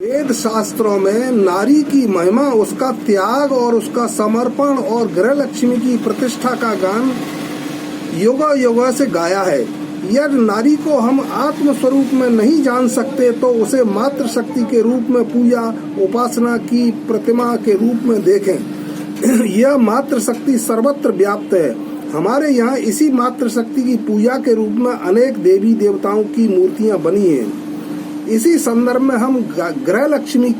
वेद शास्त्रों में नारी की महिमा, उसका त्याग और उसका समर्पण और गृह लक्ष्मी की प्रतिष्ठा का गान युग युग से गाया है। यदि नारी को हम आत्म स्वरूप में नहीं जान सकते तो उसे मातृ शक्ति के रूप में पूजा उपासना की प्रतिमा के रूप में देखें। यह मातृ शक्ति सर्वत्र व्याप्त है। हमारे यहाँ इसी मातृ शक्ति की पूजा के रूप में अनेक देवी देवताओं की मूर्तियां बनी हैं। इसी संदर्भ में हम गृह लक्ष्मी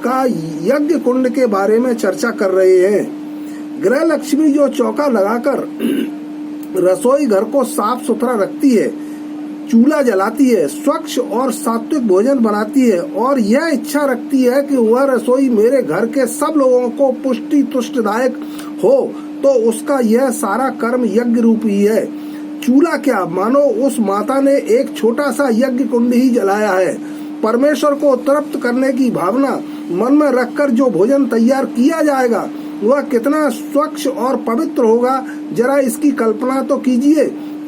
का यज्ञ कुंड के बारे में चर्चा कर रहे हैं। गृह लक्ष्मी जो चौका लगाकर रसोई घर को साफ सुथरा रखती है, चूल्हा जलाती है, स्वच्छ और सात्विक भोजन बनाती है और यह इच्छा रखती है कि वह रसोई मेरे घर के सब लोगों को पुष्टि तुष्टदायक हो, तो उसका यह सारा कर्म यज्ञ रूप ही है। चूल्हा क्या, मानो उस माता ने एक छोटा सा यज्ञ कुंड ही जलाया है। परमेश्वर को तृप्त करने की भावना मन में रखकर जो भोजन तैयार किया जाएगा वह कितना स्वच्छ और पवित्र होगा, जरा इसकी कल्पना तो कीजिए।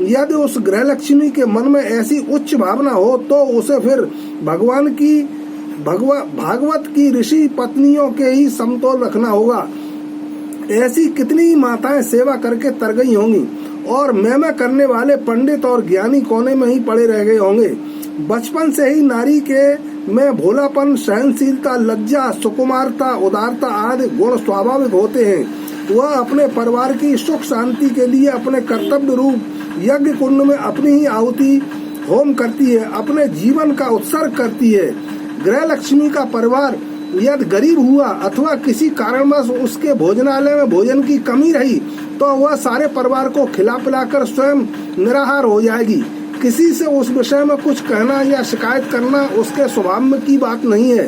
यदि उस गृह लक्ष्मी के मन में ऐसी उच्च भावना हो तो उसे फिर भागवत की ऋषि पत्नियों के ही समतोल रखना होगा। ऐसी कितनी माताएं सेवा करके तर गई होंगी और मैं करने वाले पंडित और ज्ञानी कोने में ही पड़े रह गए होंगे। बचपन से ही नारी के में भोलापन, सहनशीलता, लज्जा, सुकुमारता, उदारता आदि गुण स्वाभाविक होते हैं। वह अपने परिवार की सुख शांति के लिए अपने कर्तव्य रूप यज्ञ कुंड में अपनी ही आहुति होम करती है, अपने जीवन का उत्सर्ग करती है। गृह लक्ष्मी का परिवार यदि गरीब हुआ अथवा किसी कारणवश उसके भोजनालय में भोजन की कमी रही तो वह सारे परिवार को खिला पिलाकर स्वयं निराहार हो जाएगी। किसी से उस विषय में कुछ कहना या शिकायत करना उसके स्वभाव में की बात नहीं है।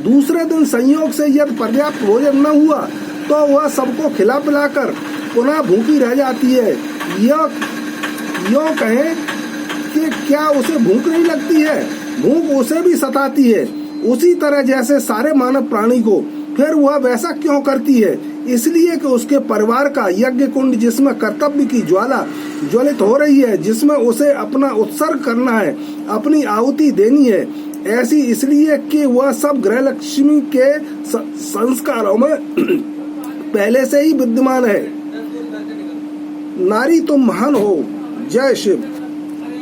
दूसरे दिन संयोग से यदि पर्याप्त भोजन न हुआ तो वह सबको खिला पिलाकर पुनः भूखी रह जाती है। यो कहें कि क्या उसे भूख नहीं लगती है? भूख उसे भी सताती है, उसी तरह जैसे सारे मानव प्राणी को। फिर वह वैसा क्यों करती है? इसलिए कि उसके परिवार का यज्ञ कुंड जिसमें कर्तव्य की ज्वाला ज्वलित हो रही है, जिसमें उसे अपना उत्सर्ग करना है, अपनी आहुति देनी है, ऐसी इसलिए कि वह सब गृह लक्ष्मी के संस्कारों में पहले से ही विद्यमान है। नारी तुम महान हो। जय शिव।